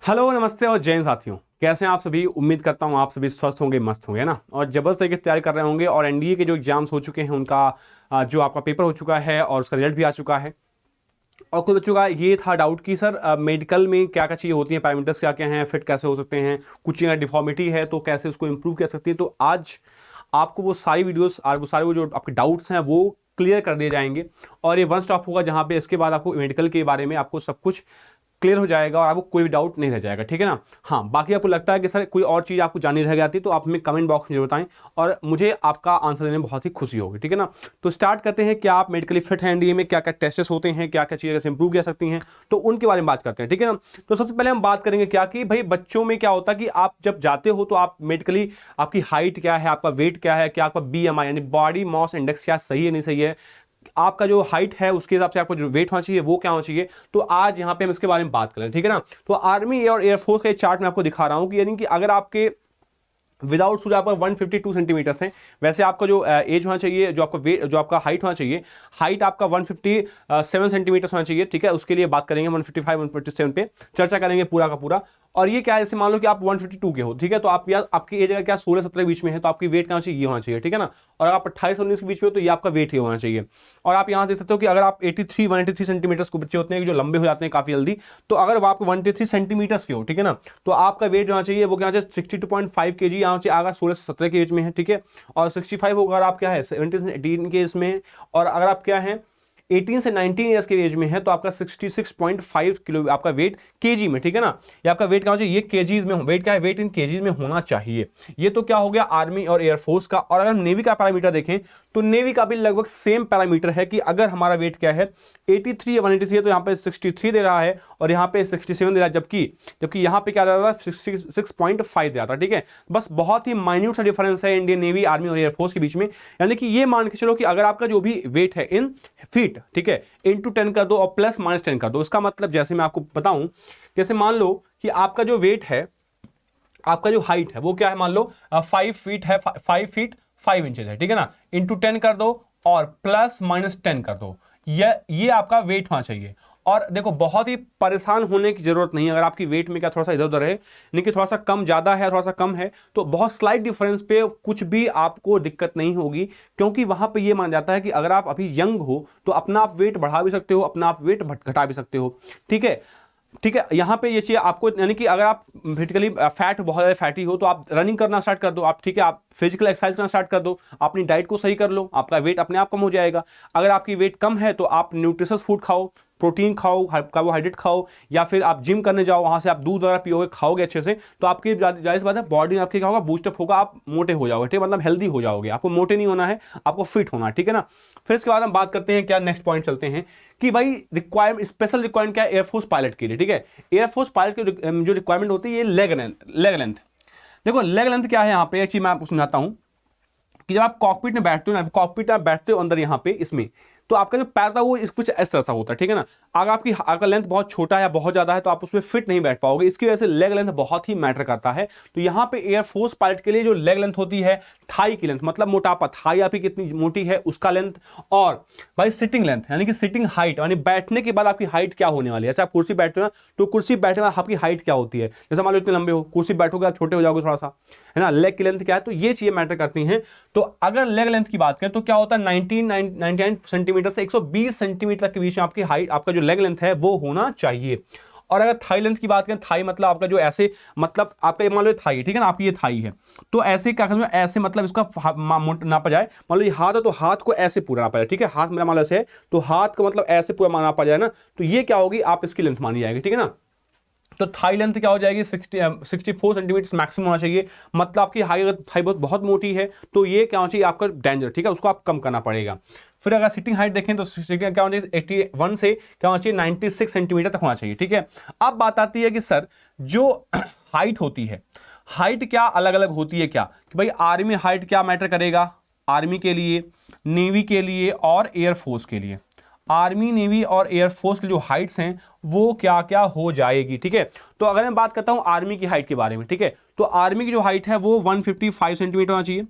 Hello नमस्ते और जय हिंद साथियों। कैसे हैं आप सभी। उम्मीद करता हूं आप सभी स्वस्थ होंगे, मस्त होंगे ना, और जबरदस्त तरीके से तैयारी कर रहे होंगे। और एनडीए के जो एग्जाम्स हो चुके हैं उनका जो आपका पेपर हो चुका है और उसका रिजल्ट भी आ चुका है। और कुछ बच्चों का ये था डाउट कि सर मेडिकल में क्या क्या चीज़ें होती हैं, पैरामीटर्स क्या क्या हैं, फिट कैसे हो सकते हैं, कुछ चीज़ें डिफॉर्मिटी है तो कैसे उसको इंप्रूव कर सकती है। तो आज आपको वो सारी वीडियोस और वो सारे वो जो आपके डाउट्स हैं वो क्लियर कर दिए जाएंगे। और ये वन स्टॉप होगा जहाँ पे इसके बाद आपको मेडिकल के बारे में आपको सब कुछ क्लियर हो जाएगा और आपको कोई भी डाउट नहीं रह जाएगा, ठीक है ना। हाँ, बाकी आपको लगता है कि सर कोई और चीज़ आपको जाननी रह जाती तो आप हमें कमेंट बॉक्स में जरूर बताएं और मुझे आपका आंसर देने में बहुत ही खुशी होगी, ठीक है ना। तो स्टार्ट करते हैं। क्या आप मेडिकली फिट हैं, एनडीए में क्या क्या टेस्टेस होते हैं, क्या क्या चीज़ें कैसे इंप्रूव कर सकती हैं, तो उनके बारे में बात करते हैं, ठीक है ना। तो सबसे पहले हम बात करेंगे क्या कि भाई बच्चों में क्या होता है कि आप जब जाते हो तो आप मेडिकली आपकी हाइट क्या है, आपका वेट क्या है, क्या आपका BMI यानी बॉडी मास इंडेक्स क्या सही है नहीं सही है, आपका जो हाइट है उसके हिसाब से आपको जो वेट होना चाहिए वो क्या होना चाहिए। तो आज यहां पे हम इसके बारे में बात करें, ठीक है ना। तो आर्मी और एयरफोर्स का चार्ट मैं आपको दिखा रहा हूं कि यानी कि अगर आपके विदाउट शूज आपका 152 सेंटीमीटर्स है, वैसे आपका जो एज होना चाहिए, जो आपका वेट, जो आपका हाइट होना चाहिए, हाइट आपका 157 सेंटीमीटर्स होना चाहिए, ठीक है। उसके लिए बात करेंगे 155 157 पे चर्चा करेंगे पूरा का पूरा। और ये क्या है, जैसे मान लो कि आप 152 के हो, ठीक है, तो आप या आपकी एज अगर क्या 16-17 के बीच में है तो आपकी वेट क्या होना चाहिए, ये होना चाहिए, ठीक है ना। और अगर आप 28-19 के बीच में हो तो ये आपका वेट ही होना चाहिए। और आप यहाँ देख सकते हो कि अगर आप 183 सेंटीमीटर्स को बच्चे होते हैं जो लंबे हो जाते हैं काफी जल्दी, तो अगर वो आप 183 सेंटीमीटर्स के हो, ठीक है ना, तो आपका वेट होना चाहिए वो क्या होना चाहिए 62.5 kg यहाँ से आगा 16 से 17 के एज में है, ठीक है। और 65 होगा अगर आप क्या है 17 से 18 के इसमें है। और अगर आप क्या है 18 से 19 ईयर्स के एज में है तो आपका 66.5 किलो आपका वेट केजी में, ठीक है ना। ये आपका वेट क्या होना चाहिए, ये केजीज में, वेट क्या है, वेट इन केजीज में होना चाहिए। ये तो क्या हो गया आर्मी और एयरफोर्स का। और अगर हम नेवी का पैरामीटर देखें तो नेवी का भी लगभग सेम पैरामीटर है कि अगर हमारा वेट क्या है 83 या 183 है तो यहाँ पे 63 दे रहा है और यहाँ पे 67 दे रहा है, जबकि यहाँ पे क्या दे रहा था 66.5 दे रहा था, ठीक है। बस बहुत ही माइन्यूट सा डिफरेंस है इंडियन नेवी, आर्मी और एयरफोर्स के बीच में। यानी कि ये मान के चलो कि अगर आपका जो भी वेट है इन फीट, ठीक है, इंटू 10 कर दो और प्लस माइनस 10 कर दो। इसका मतलब जैसे मैं आपको बताऊं, जैसे मान लो कि आपका जो वेट है, आपका जो हाइट है वो क्या है, मान लो 5 फीट है, 5 फीट 5 इंचेस है, ठीक है ना, इंटू 10 कर दो और प्लस माइनस 10 कर दो। ये आपका वेट होना चाहिए। और देखो बहुत ही परेशान होने की जरूरत नहीं है अगर आपकी वेट में क्या थोड़ा सा इधर उधर है, यानी कि थोड़ा सा कम ज्यादा है, थोड़ा सा कम है, तो बहुत स्लाइट डिफरेंस पे कुछ भी आपको दिक्कत नहीं होगी। क्योंकि वहां पे ये माना जाता है कि अगर आप अभी यंग हो तो अपना आप वेट बढ़ा भी सकते हो, अपना आप वेट घटा भी सकते हो, ठीक है। ठीक है, यहाँ पे ये चीज़ आपको, यानी कि अगर आप फिजिकली फैट बहुत ज़्यादा फैटी हो तो आप रनिंग करना स्टार्ट कर दो, आप ठीक है, आप फिजिकल एक्सरसाइज करना स्टार्ट कर दो, अपनी डाइट को सही कर लो, आपका वेट अपने आप कम हो जाएगा। अगर आपकी वेट कम है तो आप न्यूट्रिशियस फूड खाओ, प्रोटीन खाओ, कार्बोहाइड्रेट खाओ, या फिर आप जिम करने जाओ, वहाँ से आप दूध वगैरह पियोगे, खाओगे अच्छे से, तो आपकी जाहिर सी बात है बॉडी आपकी क्या होगा, बूस्टअप होगा, आप मोटे हो जाओगे, ठीक है, मतलब हेल्दी हो जाओगे। आपको मोटे नहीं होना है, आपको फिट होना है, ठीक है ना। फिर इसके बाद हम बात करते हैं क्या, नेक्स्ट पॉइंट चलते हैं कि भाई रिक्वायरमेंट, स्पेशल रिक्वायरमेंट क्या है एयरफोर्स पायलट के लिए, ठीक है। एयरफोर्स पायलट की जो रिक्वायरमेंट होती है ये लेग लेंथ। देखो लेग लेंथ क्या है, यहाँ पे एक चीज मैं आपको समझाता हूँ कि जब आप कॉकपिट में बैठते हो ना, कॉकपिट में बैठते हो अंदर यहाँ पे इसमें, तो आपका जो पैर था वो इस कुछ इस तरह सा होता है, ठीक है ना। अगर आपका लेंथ बहुत छोटा है, बहुत ज्यादा है, तो आप उसमें फिट नहीं बैठ पाओगे। इसकी वजह से लेग लेंथ बहुत ही मैटर करता है। तो यहाँ पे एयरफोर्स पायलट के लिए जो लेग लेंथ होती है, थाई की लेंथ, मतलब मोटापा, थाई आपकी कितनी मोटी है उसका लेंथ, और भाई सिटिंग लेंथ यानी कि सिटिंग हाइट, यानी बैठने के बाद आपकी हाइट क्या होने वाली है। जैसे आप कुर्सी बैठते हो ना, तो कुर्सी बैठने बाद आपकी हाइट क्या होती है, जैसे मान लो इतने लंबे हो, कुर्सी बैठोगे आप छोटे हो जाओगे थोड़ा सा, है ना। लेग की लेंथ क्या है, तो ये चीजें मैटर करती हैं। तो अगर लेग लेंथ की बात करें तो क्या होता है 99 सेंटीमीटर से 120 सेंटीमीटर तक के बीच में आपकी हाइट, आपका जो लेग लेंथ है वो होना चाहिए। और अगर थाई लेंथ की बात करें, थाई मतलब आपका जो ऐसे, मतलब आपका ये मान लो थाई, ठीक है ना, आपकी ये थाई है, तो ऐसे क्या करना, ऐसे मतलब इसका नापा जाए। मान लो ये हाथ है तो हाथ को ऐसे पूरा नापा जाए, ठीक है, हाथ मेरा मान लो ऐसे है तो हाथ का मतलब ऐसे पूरा नापा जाए ना, तो ये क्या होगी, आप इसकी लेंथ मानी जाएगी, ठीक है ना। तो थाई लेंथ क्या हो जाएगी 64 सेंटीमीटर मैक्सिमम होना चाहिए। मतलब आपकी हाई, अगर थाई बहुत मोटी है तो ये क्या होना चाहिए आपका डेंजर, ठीक है, उसको आप कम करना पड़ेगा। फिर अगर सिटिंग हाइट देखें तो सिटिंग क्या होना चाहिए 81 से क्या होना चाहिए 96 सेंटीमीटर तक होना चाहिए, ठीक है। अब बात आती है कि सर जो हाइट होती है, हाइट क्या अलग अलग होती है क्या, कि भाई आर्मी हाइट क्या मैटर करेगा, आर्मी के लिए, नेवी के लिए और एयरफोर्स के लिए, आर्मी नेवी और एयरफोर्स की जो हाइट्स हैं वो क्या क्या हो जाएगी, ठीक है। तो अगर मैं बात करता हूं आर्मी की हाइट के बारे में, ठीक है, तो आर्मी की जो हाइट है वो 155 सेंटीमीटर होना चाहिए,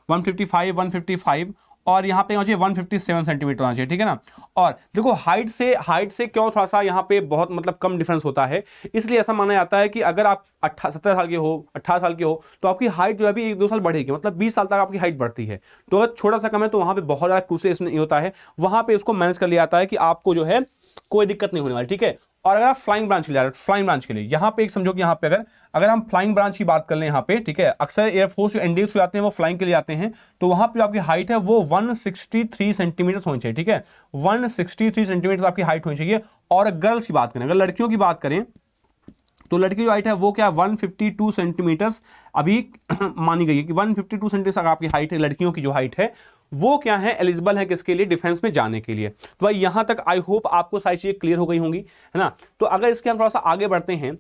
155, 155 और यहाँ पे होना चाहिए 157 सेंटीमीटर होना चाहिए, ठीक है ना। और देखो हाइट से क्यों थोड़ा सा यहाँ पे बहुत मतलब कम डिफरेंस होता है, इसलिए ऐसा माना जाता है कि अगर आप 17 साल के हो, 18 साल के हो, तो आपकी हाइट जो है अभी 1-2 साल बढ़ेगी, मतलब 20 साल तक आपकी हाइट बढ़ती है। तो अगर छोटा सा कम है तो वहाँ पे बहुत ज़्यादा क्रूशियल नहीं होता है, वहाँ पे उसको मैनेज कर लिया जाता है कि आपको जो है कोई दिक्कत नहीं होने वाली, ठीक है। और अगर आप फ्लाइंग ब्रांच के लिए, फ्लाइंग ब्रांच के लिए यहाँ पे एक समझो कि यहाँ पे अगर हम फ्लाइंग ब्रांच की बात कर लें यहाँ पे, ठीक है, अक्सर एयरफोर्स जो एनडीएस हो जाते हैं वो फ्लाइंग के लिए आते हैं, तो वहाँ पे आपकी हाइट है वो 163 सेंटीमीटर होनी चाहिए, ठीक है, 163 सेंटीमीटर आपकी हाइट होनी चाहिए। और गर्ल्स की बात करें, अगर लड़कियों की बात करें तो लड़की जो हाइट है वो क्या 152 सेंटीमीटर्स अभी मानी गई है कि 152 सेंटीमीटर आपकी हाइट है, लड़कियों की जो हाइट है वो क्या है, एलिजिबल है किसके लिए, डिफेंस में जाने के लिए। तो भाई यहां तक आई होप आपको सारी चीजें क्लियर हो गई होंगी, है ना। तो अगर इसके हम थोड़ा सा आगे बढ़ते हैं,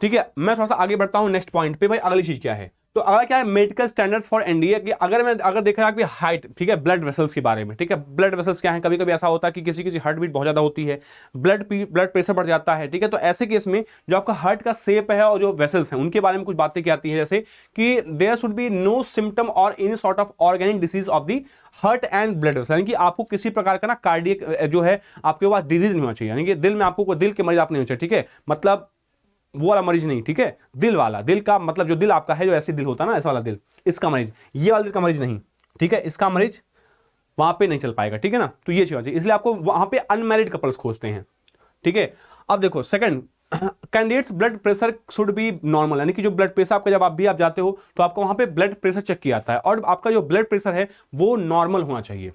ठीक है, मैं थोड़ा सा आगे बढ़ता हूं नेक्स्ट पॉइंट पे। भाई अगली चीज क्या है, तो अगला क्या है, मेडिकल स्टैंडर्ड्स फॉर एनडीए की अगर देख रहा है कि हाइट, ठीक है, ब्लड वेसल्स के बारे में, ठीक है, ब्लड वेसल्स क्या है, कभी कभी ऐसा होता है कि किसी हार्ट बीट बहुत ज्यादा होती है, ब्लड प्रेशर बढ़ जाता है, ठीक है, तो ऐसे केस में जो आपका हार्ट का शेप है और जो वेसल्स हैं उनके बारे में कुछ बातें क्या आती है, जैसे कि there should be no symptom और any sort of organic disease of the heart and blood vessel, यानी कि आपको किसी प्रकार का ना कार्डियक जो है आपके पास डिजीज नहीं होना चाहिए, यानी कि दिल में आपको कोई दिल के मरीज आप नहीं होना चाहिए, ठीक है, मतलब वो वाला मरीज नहीं, ठीक है, दिल वाला, दिल का मतलब जो दिल आपका है, जो ऐसे दिल होता है ना, ऐसा वाला दिल, इसका मरीज, ये वाला दिल का मरीज नहीं, ठीक है, इसका मरीज वहां पे नहीं चल पाएगा, ठीक है ना। तो ये चीज, इसलिए आपको वहां पे अनमैरिड कपल्स खोजते हैं, ठीक है। अब देखो second, candidates blood pressure should be normal, यानी कि जो ब्लड प्रेशर आपका जब आप जाते हो तो आपको वहां पे ब्लड प्रेशर चेक किया जाता है और आपका जो ब्लड प्रेशर है वो नॉर्मल होना चाहिए।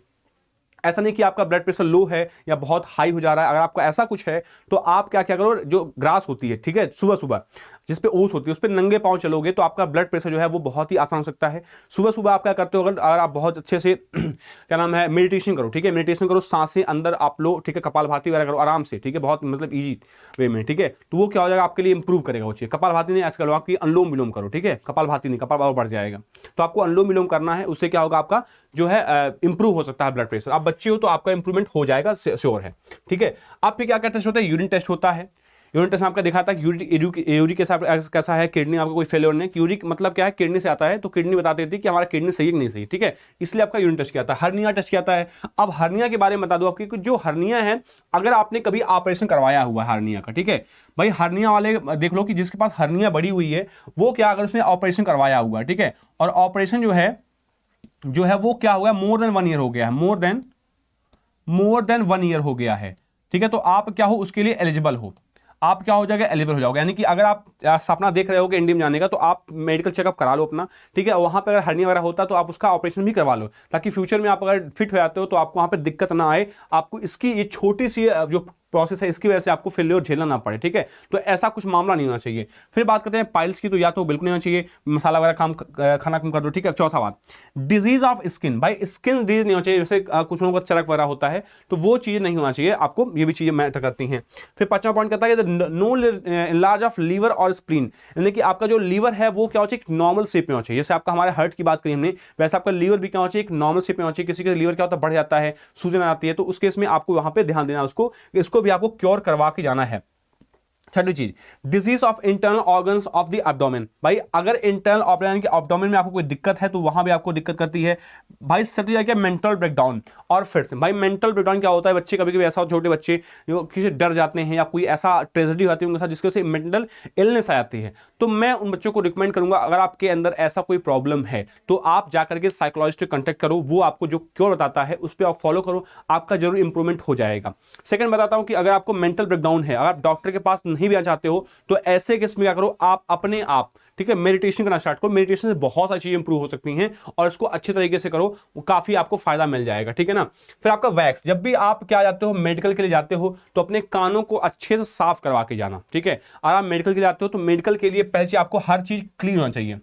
ऐसा नहीं कि आपका ब्लड प्रेशर लो है या बहुत हाई हो जा रहा है। अगर आपको ऐसा कुछ है तो आप क्या क्या करो, जो ग्रास होती है, ठीक है, सुबह सुबह जिस पे ओस होती है उस पर नंगे पांव चलोगे तो आपका ब्लड प्रेशर जो है वो बहुत ही आसान हो सकता है। सुबह सुबह आप क्या करते हो, अगर आप बहुत अच्छे से क्या नाम है, मेडिटेशन करो, ठीक है, मेडिटेशन करो, सांसें अंदर आप लो, ठीक है, कपालभाति वगैरह करो आराम से, ठीक है, बहुत मतलब ईजी वे में, ठीक है, तो वो क्या हो जाएगा आपके लिए इंप्रूव करेगा वो चीज़। कपालभाति नहीं ऐसा करो, आपकी अनुलोम विलोम करो, ठीक है, कपालभाति नहीं, कपाल बढ़ जाएगा, तो आपको अनुलोम विलोम करना है, उससे क्या होगा आपका जो है इंप्रूव हो सकता है ब्लड प्रेशर। आप बच्चे हो तो आपका इंप्रूवमेंट हो जाएगा, श्योर है, ठीक है। आप फिर क्या क्या टेस्ट होता है, यूरिन टेस्ट होता है, यूरिन टेस्ट में आपका दिखाता है कि यूरिक कैसा है, किडनी आपका कोई फेलियर नहीं, यूरिक मतलब क्या है, किडनी से आता है, तो किडनी बता देती है कि हमारा किडनी सही है कि नहीं सही, ठीक है, इसलिए आपका यूरिन टेस्ट किया था। हर्निया टेस्ट किया है। अब हर्निया के बारे में बता दो आपकी, जो हर्निया है, अगर आपने कभी ऑपरेशन करवाया हुआ है हर्निया का, ठीक है, भाई हर्निया वाले देख लो कि जिसके पास हर्निया बड़ी हुई है वो क्या, अगर उसने ऑपरेशन करवाया हुआ है, ठीक है, और ऑपरेशन जो है वो क्या हुआ है, मोर देन 1 ईयर हो गया है, मोर देन 1 ईयर हो गया है, ठीक है, तो आप क्या हो उसके लिए एलिजिबल हो, आप क्या हो जाएगा, एलिजिबल हो जाओगे। यानी कि अगर आप सपना देख रहे हो कि इंडिया में जाने का, तो आप मेडिकल चेकअप करा लो अपना, ठीक है, वहां पर अगर हर्निया वगैरह होता तो आप उसका ऑपरेशन भी करवा लो, ताकि फ्यूचर में आप अगर फिट हो जाते हो तो आपको वहां पर दिक्कत ना आए, आपको इसकी ये छोटी सी जो प्रोसेस है इसकी वजह से आपको फेलियर झेलना ना पड़े, ठीक है, तो ऐसा कुछ मामला नहीं होना चाहिए। फिर बात करते हैं पाइल्स की, तो या तो बिल्कुल नहीं होना चाहिए, मसाला वगैरह खाना कम कर दो, ठीक है। चौथा बात, डिजीज ऑफ स्किन, भाई स्किन डिजीज नहीं होना चाहिए, जैसे कुछ लोगों का चरक वगैरह होता है तो वो चीज़ नहीं होना चाहिए आपको, ये भी चीज़ें मैटर करती हैं। फिर 5वां पॉइंट कहता है नो इनलार्ज ऑफ लीवर और स्प्लीन, यानी कि आपका जो लीवर है वो क्या होना चाहिए, एक नॉर्मल शेप में होना चाहिए, जैसे आपका हमारे हार्ट की बात करी हमने, वैसे आपका लीवर भी क्या होना चाहिए, एक नॉर्मल शेप में होना चाहिए। किसी का लीवर क्या होता है, बढ़ जाता है, सूजन आती है, तो उस केस में आपको वहां पे ध्यान देना, इसको भी आपको क्योर करवा के जाना है। छठी चीज, disease of internal organs of the abdomen, भाई अगर इंटरनल ऑर्गन के एब्डोमेन में आपको कोई दिक्कत है तो वहां भी आपको दिक्कत करती है। भाई सती क्या, मेंटल ब्रेकडाउन और फिट्स, भाई मेंटल ब्रेकडाउन क्या होता है, बच्चे कभी कभी ऐसा, छोटे बच्चे जो किसी डर जाते हैं या कोई ऐसा ट्रेजेडी होती है उनके साथ जिसकी वजह से मेंटल इलनेस आ जाती है, तो मैं उन बच्चों को रिकमेंड करूंगा, अगर आपके अंदर ऐसा कोई प्रॉब्लम है तो आप जाकर के साइकोलॉजिस्ट से कांटेक्ट करो, वो आपको जो क्योर बताता है उस पर आप फॉलो करो, आपका जरूर इंप्रूवमेंट हो जाएगा। सेकंड बताता हूं कि अगर आपको मेंटल ब्रेकडाउन है, अगर आप डॉक्टर के पास नहीं भी आना चाहते हो तो ऐसे केस में क्या करो, आप अपने आप, ठीक है, मेडिटेशन करना स्टार्ट करो, मेडिटेशन से बहुत सारी चीजें इंप्रूव हो सकती हैं और इसको अच्छे तरीके से करो, काफी आपको फायदा मिल जाएगा, ठीक है ना। फिर आपका वैक्स, जब भी आप क्या जाते हो मेडिकल के लिए जाते हो तो अपने कानों को अच्छे से साफ करवा के जाना, ठीक है। अगर आप मेडिकल के लिए जाते हो तो मेडिकल के लिए पहले आपको हर चीज क्लीन होना चाहिए,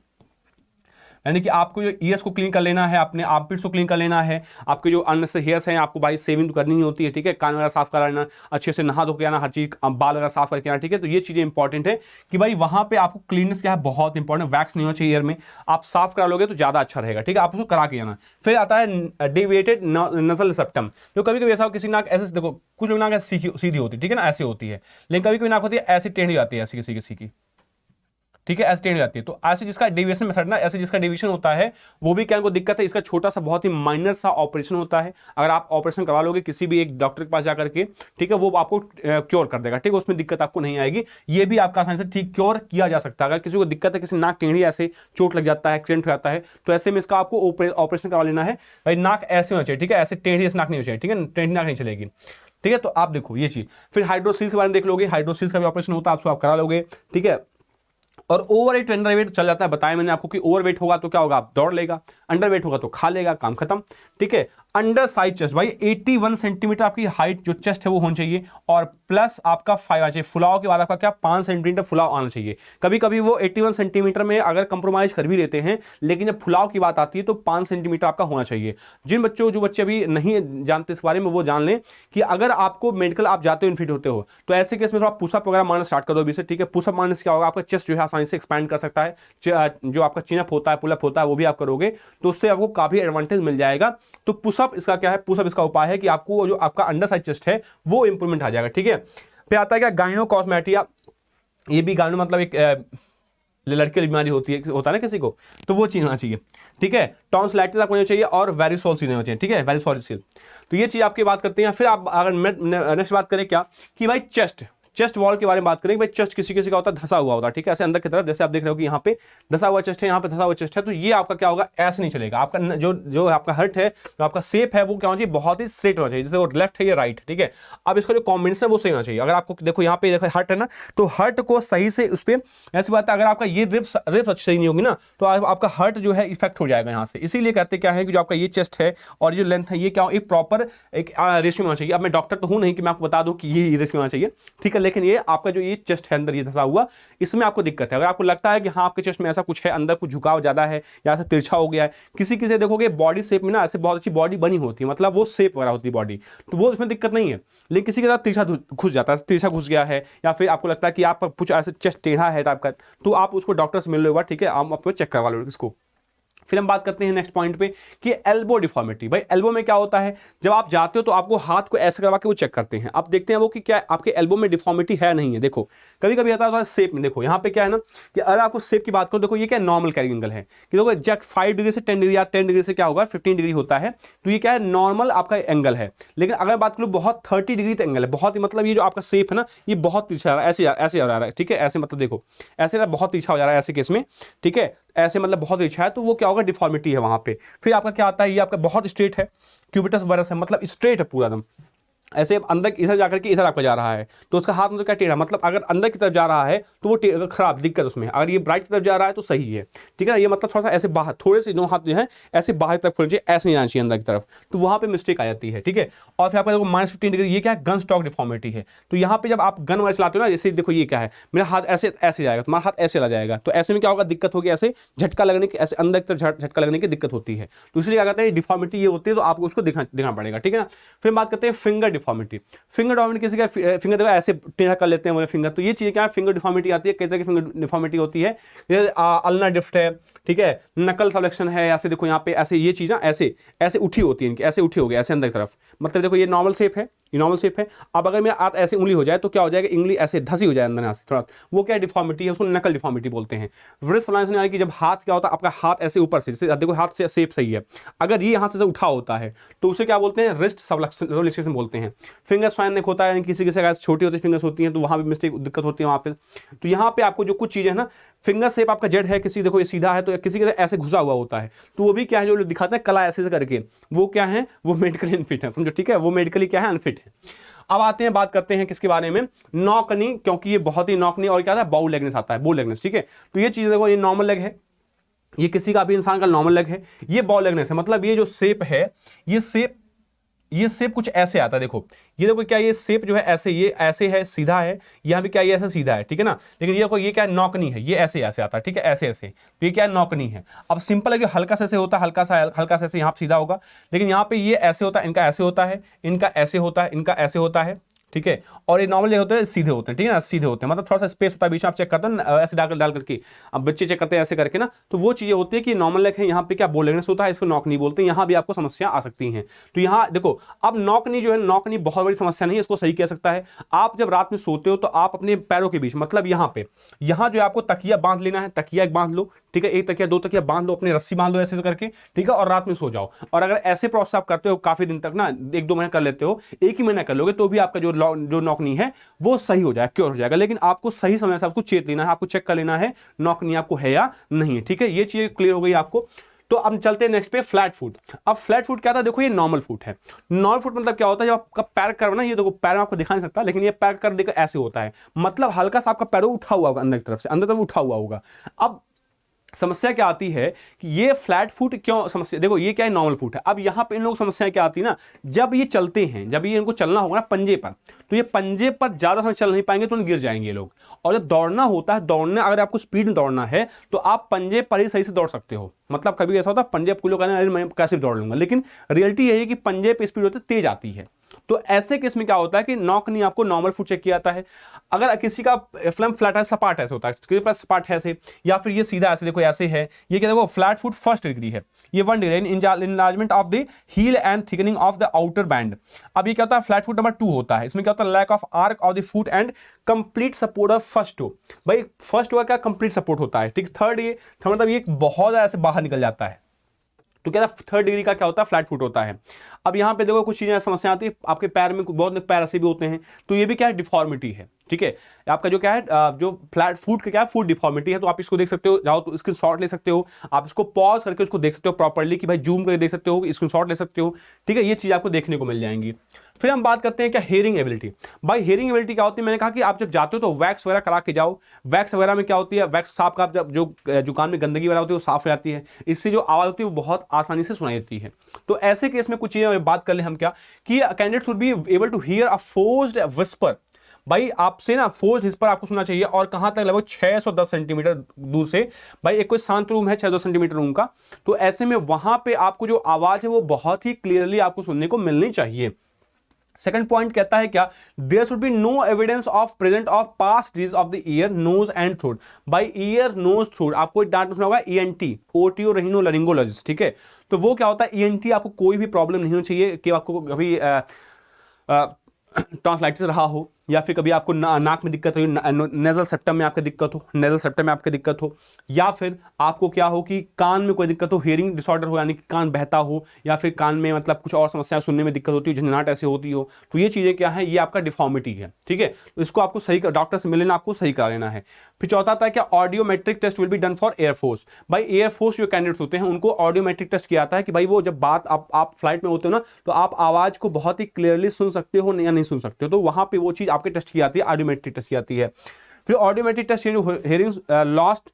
यानी कि आपको जो ईयर्स को क्लीन कर लेना है, अपने आर्मपिट्स को क्लीन कर लेना है, आपके जो अननेसेसरी हेयर्स हैं आपको भाई सेविंग तो करनी ही होती है, ठीक है, कान वगैरह साफ करा लेना, अच्छे से नहा धो के आना, हर चीज बाल वगैरह साफ करके आना, ठीक है। तो ये चीजें इंपॉर्टेंट है कि भाई वहां पे आपको क्लीननेस क्या है, बहुत इंपॉर्टेंट, वैक्स नहीं होना चाहिए ईयर में, आप साफ करा लोगे तो ज्यादा अच्छा रहेगा, ठीक है, आप उसको करा के जाना। फिर आता है डेविएटेड नजल सेप्टम, जो कभी कभी ऐसा हो किसी नाक ऐसे, देखो कुछ लोग नाक सीधी होती है, ठीक है ना, ऐसे होती है, लेकिन कभी कभी नाक होती है ऐसी टेढ़ी आती है, ऐसी किसी की, ठीक है, ऐसे टेढ़ी जाती है। तो ऐसे जिसका डेविएशन मेथड ना, ऐसे जिसका डेविएशन होता है वो भी क्या को दिक्कत है, इसका छोटा सा बहुत ही माइनर सा ऑपरेशन होता है। अगर आप ऑपरेशन करवा लोगे किसी भी एक डॉक्टर के पास जाकर के, ठीक है, वो आपको क्योर कर देगा, ठीक है, उसमें दिक्कत आपको नहीं आएगी। ये भी आपका आसानी से ठीक क्योर किया जा सकता है। अगर किसी को दिक्कत है, किसी नाक टेढ़ी ऐसे चोट लग जाता है, एक्सीडेंट हो जाता है, तो ऐसे में इसका आपको ऑपरेशन करवा लेना है। भाई नाक ऐसे होना चाहिए, ठीक है, ऐसे टेढ़ी ऐसे नाक नहीं होनी चाहिए, ठीक है, टेढ़ी नाक नहीं चलेगी, ठीक है। तो आप देखो ये चीज, फिर हाइड्रोसील्स के बारे में देख लोगे, हाइड्रोसील्स का भी ऑपरेशन होता है, आप करा लोगे, ठीक है। और ओवरवेट अंडर वेट चल जाता है, बताया मैंने आपको कि ओवरवेट होगा तो क्या होगा, आप दौड़ लेगा, अंडर वेट होगा तो खा लेगा, काम खत्म, ठीक है। अंडर साइज चेस्ट, भाई 81 सेंटीमीटर आपकी हाइट जो चेस्ट है वो होनी चाहिए, और प्लस आपका 5 चाहिए, फुलाव के बाद आपका क्या 5 सेंटीमीटर फुलाव आना चाहिए। कभी कभी वो 81 सेंटीमीटर में अगर कंप्रोमाइज कर भी लेते हैं, लेकिन जब फुलाव की बात आती है तो 5 सेंटीमीटर आपका होना चाहिए। जो बच्चे अभी नहीं जानते इस बारे में, वो जान लें कि अगर आपको मेडिकल आप जाते हो, इनफिट होते हो, तो ऐसे केस में थोड़ा पुशअप वगैरह मारना स्टार्ट कर दो अभी से, ठीक है। पुशअप मारने से क्या होगा, आपका चेस्ट जो है आसानी से एक्सपैंड कर सकता है, जो आपका चिनअप होता है, पुलअप होता है, वो भी आप करोगे तो उससे आपको काफी एडवांटेज मिल जाएगा। तो पुशअप इसका क्या है, पुशअप इसका उपाय है कि आपको जो आपका अंडर साइड चेस्ट है वो इंप्रूवमेंट आ जाएगा, ठीक है। फिर आता है क्या, गाइनोकॉस्मेटिया, ये भी गाइनो मतलब एक लड़के की बीमारी होती है, होता है ना किसी को, तो वो चीज होना चाहिए, ठीक है। टॉन्सिलाइटिस आपको होना चाहिए और वेरिसोल्स होना चाहिए, ठीक है, वेरिसोल्स। तो ये चीज आपकी बात करते हैं। फिर आप अगर नेक्स्ट बात करें क्या कि भाई चेस्ट वॉल के बारे में बात करें, भाई चेस्ट किसी किसी का होता है धसा हुआ होता है, ठीक है, ऐसे अंदर की तरफ, जैसे आप देख रहे हो कि यहाँ पे धसा हुआ चेस्ट है, यहाँ पे धसा हुआ चेस्ट है, तो ये आपका क्या होगा, ऐसे नहीं चलेगा। आपका जो आपका हर्ट है, जो आपका शेप है, वो क्या होना चाहिए, बहुत ही स्ट्रेट होना चाहिए, जैसे वो लेफ्ट है या राइट, ठीक है। अब इसका जो कॉम्बिनेशन है वो सही होना चाहिए। अगर आपको देखो यहाँ पे देखो हर्ट है ना, तो हर्ट को सही से उस पर, ऐसी बात है, अगर आपका ये रिप्स सही नहीं होगी ना, तो आपका हर्ट जो है इफेक्ट हो जाएगा यहाँ से। इसीलिए कहते क्या है कि जो आपका ये चेस्ट है और जो लेंथ है, ये क्या एक प्रॉपर एक रेशियो में होना चाहिए। अब मैं डॉक्टर तो हूँ नहीं कि मैं आपको बता दूं कि ये रेशियो होना चाहिए, ठीक है, लेकिन ये आपका जो ये चेस्ट है अंदर ये धसा हुआ, इसमें आपको दिक्कत है। अगर आपको लगता है कि हाँ आपके चेस्ट में ऐसा कुछ है, अंदर कुछ झुकाव ज्यादा है या ऐसा तिरछा हो गया है, किसी किसी देखोगे बॉडी शेप में ना ऐसे बहुत अच्छी बॉडी बनी होती है, मतलब वो शेप वगैरह होती है बॉडी, तो वो उसमें दिक्कत नहीं है। लेकिन किसी के साथ तिरछा घुस जाता है, तिरछा घुस गया है, या फिर आपको लगता है कि आपका कुछ ऐसे चेस्ट टेढ़ा है टाइप का, तो आप उसको डॉक्टर से मिल लो एक बार, ठीक है, आप अपने चेक करवा लो इसको। फिर हम बात करते हैं नेक्स्ट पॉइंट पे कि एल्बो डिफॉर्मिटी। भाई एल्बो में क्या होता है, जब आप जाते हो तो आपको हाथ को ऐसे करवा के वो चेक करते हैं, आप देखते हैं वो कि क्या आपके एल्बो में डिफॉर्मिटी है नहीं है। देखो कभी कभी आता है शेप में, देखो यहाँ पे क्या है ना कि अगर आपको शेप की बात करो, देखो ये क्या नॉर्मल कैरिंग एंगल है, कि देखो एग्जैक्ट 5 डिग्री से 10 डिग्री या 10 डिग्री से क्या होगा 15 डिग्री होता है, तो ये क्या है नॉर्मल आपका एंगल है। लेकिन अगर बात करो बहुत 30 डिग्री तक एंगल है, बहुत ही मतलब ये जो आपका शेप है ना ये बहुत तिरछा ऐसे आ रहा है, ठीक है, ऐसे मतलब देखो ऐसे ना बहुत तिरछा हो जा रहा है ऐसे केस में, ठीक है, ऐसे मतलब बहुत रिछा है, तो वो क्या होगा डिफॉर्मिटी है वहां पे। फिर आपका क्या आता है, ये आपका बहुत स्ट्रेट है, क्यूबिटस वरस है, मतलब स्ट्रेट है पूरा एकदम, ऐसे अंदर इधर जाकर के इधर आपका जा रहा है, तो उसका हाथ मतलब क्या टेढ़ा, मतलब अगर अंदर की तरफ जा रहा है तो वो खराब दिक्कत उसमें, अगर ये राइट की तरफ जा रहा है तो सही है, ठीक है ना। ये मतलब थोड़ा सा ऐसे बाहर, थोड़े से दोनों हाथ जो है ऐसे बाहर की तरफ खोलना चाहिए, ऐसे नहीं जाना चाहिए अंदर की तरफ, तो वहाँ पे मिस्टेक आ जाती है, ठीक है। और फिर आपका देखो -15 डिग्री, ये क्या है गन स्टॉक डिफॉर्मिटी है। तो यहाँ पे जब आप गन वगैरह चलाते हो ना, जैसे देखो ये क्या है, मेरा हाथ ऐसे ऐसे जाएगा, तुम्हारा हाथ ऐसे चला जाएगा, तो ऐसे में क्या होगा, दिक्कत होगी, ऐसे झटका लगने की, ऐसे अंदर की तरफ झटका लगने की दिक्कत होती है। तो इसलिए क्या कहते हैं डिफॉर्मिटी ये होती है, तो आपको उसको देखना पड़ेगा, ठीक है ना। फिर बात करते हैं फिंगर डिफॉर्मिटी। फिंगर डिफॉर्मिटी किसी का फिंगर देखो ऐसे टेढ़ा कर लेते हैं वो फिंगर, तो ये चीज़ क्या है, फिंगर डिफॉर्मिटी आती है, कई तरह की फिंगर डिफॉर्मिटी होती है, अल्ना ड्रिफ्ट है, ठीक है, नकल सबलेक्शन है, ऐसे देखो यहाँ पे ऐसे ये चीज़ें ऐसे ऐसे उठी होती है इनकी, ऐसे उठी हो गई ऐसे अंदर की तरफ, मतलब देखो ये नॉर्मल शेप है, ये नॉर्मल शेप है। अब अगर मेरा हाथ ऐसे उंगली हो जाए तो क्या हो जाएगा, उंगली ऐसे धसी हो जाए अंदर यहाँ से थोड़ा, वो क्या डिफॉर्मिटी है, उसको नकल डिफॉर्मिटी बोलते हैं। वृत्त सबलेक्शन यानी कि जब हाथ क्या होता है, आपका हाथ ऐसे ऊपर से, जैसे देखो हाथ से शेप सही है, अगर ये यहाँ से उठा होता है तो उसे क्या बोलते हैं, रिस्ट सबलेक्शन बोलते हैं। फिंगर स्वाइन नेक होता है, किसी किसी छोटी होती फिंगर्स होती हैं, तो वहाँ भी मिस्टेक दिक्कत होती है वहाँ पे। तो यहाँ पे आपको जो कुछ चीज़ें है ना, फिंगर शेप आपका जेड है, किसी देखो ये सीधा है, तो किसी के ऐसे घुसा हुआ होता है, तो वो भी क्या है जो दिखाते हैं कला ऐसे करके, वो क्या है, वो मेडिकली अनफिट है, समझो, ठीक है, वो मेडिकली क्या है, अनफिट है। अब आते हैं, बात करते हैं किसके बारे में, नॉकनी, क्योंकि ये बहुत ही नॉकनी और क्या था बाउल लेगनेस आता है, बोल लेगनेस, ठीक है। तो ये चीज़ देखो, ये नॉर्मल लेग है, ये किसी का भी इंसान का नॉर्मल लेग है, ये बॉल लेगनेस है, मतलब ये जो शेप है, ये शेप कुछ ऐसे आता है, देखो ये देखो क्या, ये शेप जो है ऐसे, ये ऐसे है, सीधा है, यहाँ भी क्या ये ऐसा सीधा है, ठीक है ना। लेकिन ये देखो ये क्या है, नॉकनी है, ये ऐसे ऐसे आता है, ठीक है, ऐसे ऐसे, तो ये क्या है, नॉकनी है। अब सिंपल है कि हल्का से ऐसे होता है, हल्का सा ऐसे यहाँ सीधा होगा, लेकिन यहाँ पे ये ऐसे होता है, इनका ऐसे होता है, इनका ऐसे होता है, इनका ऐसे होता है, ठीक है। और ये नॉर्मल होते हैं सीधे होते हैं, ठीक है ना, सीधे होते हैं, मतलब थोड़ा सा स्पेस होता है बीच में, आप चेक करते हैं ऐसे डाल करके, अब बच्चे चेक करते हैं ऐसे करके ना, तो वो चीजें होती है कि नॉर्मल लेग है, यहाँ पे क्या बोलेगनेस होता है, इसको नॉक नी बोलते हैं, यहाँ भी आपको समस्या आ सकती है। तो यहाँ देखो, अब नॉक नी जो है, नॉक नी बहुत बड़ी समस्या नहीं है, इसको सही कह सकता है। आप जब रात में सोते हो तो आप अपने पैरों के बीच, मतलब यहाँ पे, यहाँ जो आपको तकिया बांध लेना है, तकिया एक बांध लो, ठीक है, एक तकिया दो तकिया बांध लो, अपनी रस्सी बांध लो ऐसे करके, ठीक है, और रात में सो जाओ। और अगर ऐसे प्रोसेस आप करते हो काफी दिन तक ना, 1-2 महीने कर लेते हो, एक ही महीना कर लोगे, तो भी आपका जो नॉकनी है वो सही हो जाएगा, क्योर हो जाएगा। लेकिन आपको सही समय से आपको चेत लेना है, आपको चेक कर लेना है नॉकनी आपको है या नहीं है, ठीक है। ये चीज क्लियर हो गई आपको। तो अब चलते हैं नेक्स्ट पे, फ्लैट फुट। अब फ्लैट फुट क्या था, देखो ये नॉर्मल फुट है। नॉर्मल फुट मतलब क्या होता है, जब आपका पैर कर्व ना, ये देखो पैर में आपको दिखा नहीं सकता, लेकिन ये पैर कर्व देखो ऐसे होता है, मतलब हल्का सा आपका पैर उठा हुआ होगा, अंदर की तरफ से, अंदर तरफ उठा हुआ होगा। अब समस्या क्या आती है कि ये फ्लैट फुट क्यों समस्या, देखो ये क्या है, नॉर्मल फुट है। अब यहां पे इन लोगों को समस्या क्या आती है ना, जब ये चलते हैं, जब ये इनको चलना होगा ना पंजे पर, तो ये पंजे पर ज्यादा समय चल नहीं पाएंगे, तो गिर जाएंगे ये लोग। और जब दौड़ना होता है, दौड़ना अगर आपको स्पीड में दौड़ना है तो आप पंजे पर ही सही से दौड़ सकते हो। मतलब कभी ऐसा होता है पंजे पर लोग कहते हैं अरे मैं कैसे दौड़ लूंगा, लेकिन रियलिटी यही है कि पंजे पे स्पीड होती है, तेज आती है। तो ऐसे केस में क्या होता है कि नॉक नहीं आपको नॉर्मल फुट चेक किया जाता है। अगर किसी का फ्लैम फ्लैट है, सपाट ऐसे होता है, किसी पास सपाट है ऐसे, या फिर ये सीधा ऐसे, देखो ऐसे है, ये क्या देखो फ्लैट फुट फर्स्ट डिग्री है, ये 1 degree enlargement of the heel and thickening of the outer band. अब ये क्या होता है, फ्लैट फुट नंबर 2 होता है। इसमें क्या होता है, lack of arch of the foot and complete support of first toe. भाई फर्स्ट टो का क्या कंप्लीट सपोर्ट होता है, ठीक। थर्ड ये मतलब ये बहुत ऐसे बाहर निकल जाता है, तो क्या थर्ड डिग्री का क्या होता है, फ्लैट फुट होता है। अब यहां पे देखो कुछ चीजें समस्या आती है, आपके पैर में बहुत पैर ऐसे भी होते हैं, तो ये भी क्या है, डिफॉर्मिटी है, ठीक है। आपका जो क्या है, जो फ्लैट फुट का क्या है, फुट डिफॉर्मिटी है। तो आप इसको देख सकते हो, जाओ तो इसके शॉट ले सकते हो, आप इसको पॉज करके उसको देख सकते हो प्रॉपर्ली, कि भाई जूम करके देख सकते हो, इसको शॉट ले सकते हो, ठीक है। ये चीज आपको देखने को मिल जाएंगी। फिर हम बात करते हैं क्या, हेयरिंग एबिलिटी। भाई हेयरिंग एबिलिटी क्या होती है, मैंने कहा कि आप जब जाते हो तो वैक्स वगैरह करा के जाओ। वैक्स वगैरह में क्या होती है, वैक्स साफ का जब जो कान में गंदगी वगैरह होती है वो साफ हो जाती है, इससे जो आवाज होती है वो बहुत आसानी से सुनाई देती है। तो ऐसे केस में कुछ चीजें बात कर ले हम, क्या कि candidate should be able to hear a forced whisper. भाई आपसे ना फोर्स्ड विस्पर आपको सुनना चाहिए, और कहां तक, लगभग 610 सेंटीमीटर दूर से। भाई एक कोई शांत रूम है 610 सेंटीमीटर रूम का, तो ऐसे में वहां पे आपको जो आवाज है वो बहुत ही क्लियरली आपको सुनने को मिलनी चाहिए। सेकंड पॉइंट कहता है क्या, there should be no evidence of present of past disease of the ear, nose and throat. By ear, nose, throat आपको डांट सुना होगा ईएनटी, ओटीओ रेहिनो लरिंगोलॉजिस्ट, ठीक है। तो वो क्या होता है, ईएनटी आपको कोई भी प्रॉब्लम नहीं होनी चाहिए कि आपको कभी टॉन्सिलाइटिस रहा हो, या फिर कभी आपको नाक में दिक्कत हो, नेजल सेप्टम में आपके दिक्कत हो, नेजल सेप्टम में आपके दिक्कत हो, या फिर आपको क्या हो कि कान में कोई दिक्कत हो, हियरिंग डिसऑर्डर हो, यानी कि कान बहता हो, या फिर कान में मतलब कुछ और समस्या सुनने में दिक्कत होती हो, झंझनाहट ऐसी होती हो, तो ये चीज़ें क्या है, ये आपका डिफॉर्मिटी है, ठीक है। तो इसको आपको सही डॉक्टर से मिलना, आपको सही करा लेना है। फिर चौथा आता है क्या, audiometric test will be done for Air Force. भाई एयरफोर्स जो कैंडिडेट्स होते हैं उनको ऑडियोमेट्रिक टेस्ट किया जाता है कि भाई वो जब बात आप फ्लाइट में होते हो ना, तो आप आवाज़ को बहुत ही क्लियरली सुन सकते हो या नहीं सुन सकते हो, तो वहाँ पे वो चीज़ आपके टेस्ट की जाती है, ऑडियोमेट्रिक टेस्ट की जाती है। फिर ऑडियोमेट्रिक टेस्ट जो hearing lost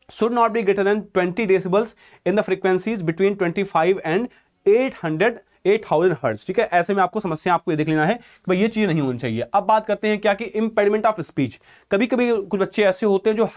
should not be greater than 20 decibels in the frequencies between 25 and 8,000 hertz, ठीक है। ऐसे में आपको समस्या आपको ये देख लेना है कि भाई ये चीज़ नहीं होनी चाहिए। अब बात करते हैं क्या कि इम्पेडिमेंट ऑफ स्पीच। कभी कभी कुछ बच्चे ऐसे होते हैं जो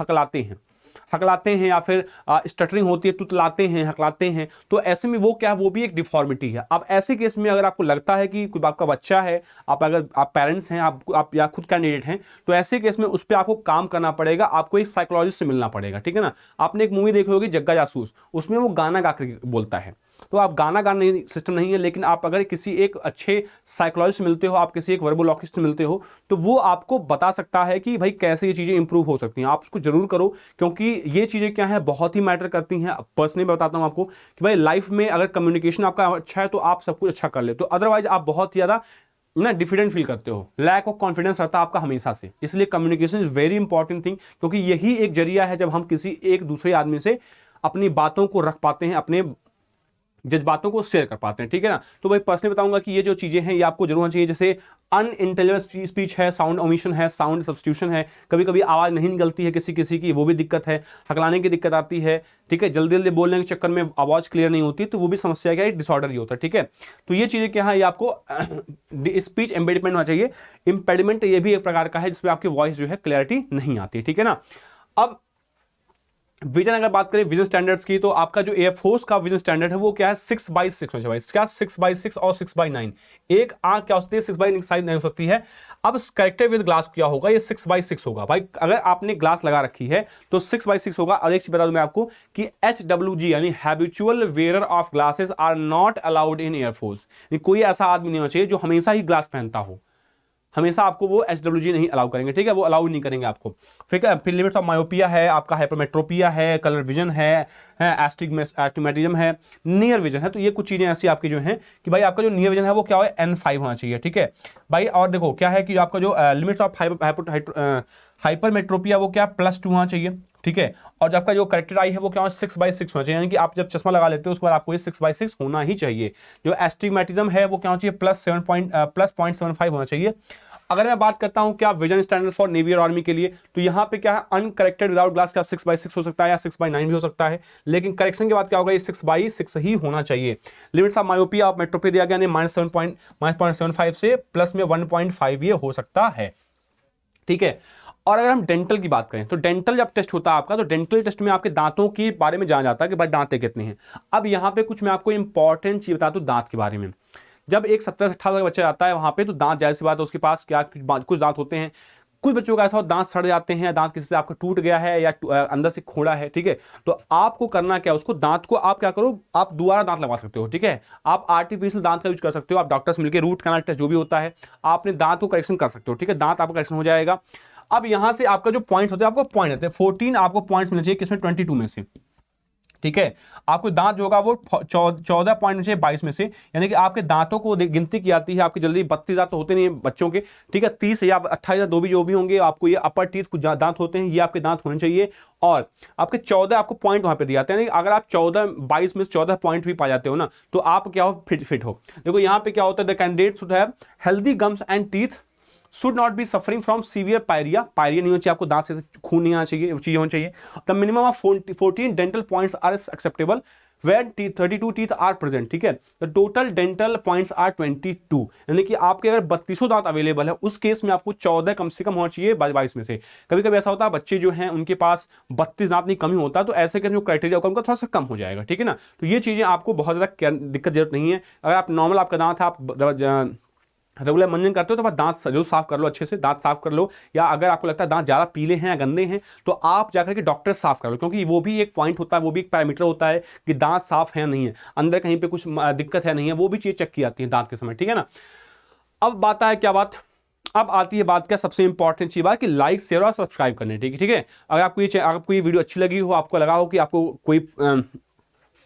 हकलाते हैं या फिर स्टटरिंग होती है, तुतलाते हैं, हकलाते हैं, तो ऐसे में वो क्या है, वो भी एक डिफॉर्मिटी है। अब ऐसे केस में अगर आपको लगता है कि आपका बच्चा है, अगर आप पेरेंट्स हैं, आप या खुद कैंडिडेट हैं, तो ऐसे केस में उस पर आपको काम करना पड़ेगा, आपको एक साइकोलॉजिस्ट से मिलना पड़ेगा, ठीक है ना। आपने एक मूवी देखी होगी जग्गा जासूस, उसमें वो गाना गा कर बोलता है, तो आप गाना गाने सिस्टम नहीं है, लेकिन आप अगर किसी एक अच्छे साइकोलॉजिस्ट मिलते हो, आप किसी एक वर्बोलॉजिस्ट मिलते हो, तो वो आपको बता सकता है कि भाई कैसे ये चीज़ें इंप्रूव हो सकती हैं। आप उसको जरूर करो, क्योंकि ये चीज़ें क्या है, बहुत ही मैटर करती हैं। पर्सनली बताता हूँ आपको कि भाई लाइफ में अगर कम्युनिकेशन आपका अच्छा है तो आप सब कुछ अच्छा कर ले, तो अदरवाइज आप बहुत ज़्यादा ना डिफिडेंट फील करते हो, लैक ऑफ कॉन्फिडेंस रहता है आपका हमेशा से। इसलिए communication is very important thing, क्योंकि यही एक जरिया है जब हम किसी एक दूसरे आदमी से अपनी बातों को रख पाते हैं, अपने जज्बातों को शेयर कर पाते हैं, ठीक है ना। तो भाई पर्सनली बताऊंगा कि ये जो चीज़ें हैं ये आपको जरूर होना चाहिए, जैसे अनइंटेलिजेंट स्पीच है, साउंड ओमिशन है, साउंड सब्स्टिट्यूशन है, कभी कभी आवाज़ नहीं निकलती है किसी किसी की, वो भी दिक्कत है, हकलाने की दिक्कत आती है, ठीक है, जल्दी जल्दी बोलने के चक्कर में आवाज़ क्लियर नहीं होती, तो वो भी समस्या क्या है, डिसऑर्डर ही होता है, ठीक है। तो ये चीज़ें क्या है, ये आपको स्पीच एम्बेडिमेंट होना चाहिए। इम्पेडिमेंट ये भी एक प्रकार का है जिसमें आपकी वॉइस जो है क्लैरिटी नहीं आती, ठीक है ना। अब विजन अगर बात करें विजन स्टैंडर्ड्स की, तो आपका जो एयरफोर्स का विजन स्टैंडर्ड है वो क्या है 6/6 भाई, क्या 6/6 और 6/9। एक आंख क्या होती है 6/9 साइज नहीं हो सकती है। अब करेक्टर विद ग्लास क्या होगा, ये 6/6 होगा भाई। अगर आपने ग्लास लगा रखी है तो 6/6 होगा। और एक चीज बता दूं मैं आपको कि HWG यानी habitual wear of glasses are not allowed in Air Force. कोई ऐसा आदमी नहीं होना चाहिए जो हमेशा ही ग्लास पहनता हो, हमेशा आपको वो HWG नहीं अलाउ करेंगे, ठीक है, वो अलाउ नहीं करेंगे आपको। फिर लिमिट्स ऑफ मायोपिया है, आपका हाइपरमेट्रोपिया है, कलर विजन है, एस्टिग्मेटिज्म है, नियर विजन है। तो ये कुछ चीजें ऐसी आपकी जो हैं कि भाई आपका जो नियर विजन है वो क्या है N5 होना चाहिए, ठीक है भाई। और देखो क्या है कि आपका जो लिमिट्स ऑफ हाइपरमेट्रोपिया वो क्या +2 होना चाहिए, ठीक है। और जो आपका जो करेक्टेड आई है वो क्या 6/6 होना चाहिए, यानी कि आप जब चश्मा लगा लेते हो उसके बाद आपको ये 6/6 होना ही चाहिए। जो एस्टिग्मेटिज्म है वो क्या होना चाहिए +0.75 होना चाहिए। अगर मैं बात करता हूं क्या विजन स्टैंडर्ड फॉर नेवी और आर्मी के लिए, तो यहां पे क्या है अनकरेक्टेड विदाउट ग्लास क्या 6/6 हो सकता है या 6/9 भी हो सकता है, लेकिन करेक्शन के बाद क्या होगा ये 6/6 ही होना चाहिए। लिमिट्स ऑफ मायोपिया और मेट्रोपिया दिया गया -0.75 से प्लस में 1.5 ये हो सकता है, ठीक है। और अगर हम डेंटल की बात करें तो डेंटल जब टेस्ट होता है आपका, तो डेंटल टेस्ट में आपके दांतों के बारे में जाना जाता है कि भाई दांतें कितने हैं। अब यहाँ पे कुछ मैं आपको इंपॉर्टेंट चीज बता दूं दांत के बारे में। जब एक 17 से 18 का बच्चा जाता है वहां पे, तो दांत जाहिर सी बात है उसके पास क्या कुछ दांत होते हैं। कुछ बच्चों का ऐसा हो दांत सड़ जाते हैं, दांत किसी से आपका टूट गया है या अंदर से खोड़ा है, ठीक है। तो आपको करना क्या, उसको दांत को आप क्या करो, आप दोबारा दांत लगा सकते हो, ठीक है। आप आर्टिफिशियल दांत का यूज कर सकते हो, आप डॉक्टर से मिलकर रूट कैनाल टेस्ट जो भी होता है आपने दांत को करेक्शन कर सकते हो, ठीक है। दांत आपका करेक्शन हो जाएगा। अब यहां से आपका जो पॉइंट होता है, आपको पॉइंट होते हैं 14 आपको पॉइंट्स मिलने चाहिए, किसमें 22 में से, ठीक है। आपको दांत जो होगा वो 14 पॉइंट में से 22 में से, यानी कि आपके दांतों को गिनती की जाती है। आपकी जल्दी 32 दांत तो होते नहीं बच्चों के, ठीक है। 30 या 28 या जो भी होंगे आपको ये अपर टीथ कुछ दांत होते हैं, ये आपके दांत होने चाहिए। और आपके 14 आपको पॉइंट वहां पे दिए जाते हैं। अगर आप 22 में से 14 पॉइंट भी पा जाते हो ना, तो आप क्या हो फिट हो। देखो यहाँ पे क्या होता है, the candidate should have healthy gums and teeth, should not be suffering from severe pyorrhoea नहीं होना चाहिए, आपको दांत से खून नहीं आना चाहिए, चीज होनी चाहिए। The minimum of 14 dental points are acceptable when 32 teeth are present, ठीक है। The total dental points are 22, यानी कि आपके अगर 32 दांत अवेलेबल है उस केस में आपको 14 कम से कम होना चाहिए 22 में से। कभी कभी ऐसा होता है बच्चे जो हैं उनके पास 32 दांत नहीं कमी होता, तो ऐसे के जो क्राइटेरिया होगा उनका थोड़ा सा कम हो जाएगा, ठीक है ना। तो ये चीजें आपको बहुत ज्यादा दिक्कत जरूरत नहीं है। अगर आप नॉर्मल आपका दांत है, आप रेगुलर मंजन करते हो तो दांत जरूर साफ कर लो, अच्छे से दांत साफ कर लो। या अगर आपको लगता है दांत ज़्यादा पीले हैं या गंदे हैं तो आप जाकर के डॉक्टर साफ कर लो, क्योंकि वो भी एक पॉइंट होता है, वो भी एक पैरामीटर होता है कि दांत साफ है या नहीं है, अंदर कहीं पे कुछ दिक्कत है नहीं है, वो भी चीज़ चेक की जाती है दांत के समय, ठीक है ना। अब बात है क्या बात, अब आती है बात क्या सबसे इंपॉर्टेंट चीज बात कि लाइक शेयर और सब्सक्राइब करने, ठीक है। अगर आपको ये वीडियो अच्छी लगी हो, आपको लगा हो कि आपको कोई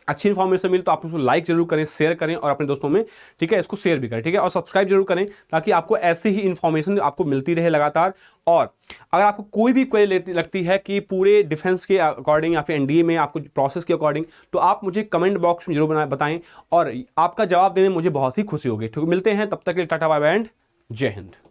अच्छी इन्फॉर्मेशन मिले तो आप उसको लाइक जरूर करें, शेयर करें और अपने दोस्तों में, ठीक है, इसको शेयर भी करें, ठीक है। और सब्सक्राइब जरूर करें ताकि आपको ऐसी ही इन्फॉर्मेशन आपको मिलती रहे लगातार। और अगर आपको कोई भी क्वेरी लगती है कि पूरे डिफेंस के अकॉर्डिंग या फिर एनडीए में आपको प्रोसेस के अकॉर्डिंग, तो आप मुझे कमेंट बॉक्स में जरूर बताएं और आपका जवाब देने में मुझे बहुत ही खुशी होगी। ठीक, मिलते हैं, तब तक के लिए टाटा बाय बाय एंड जय हिंद।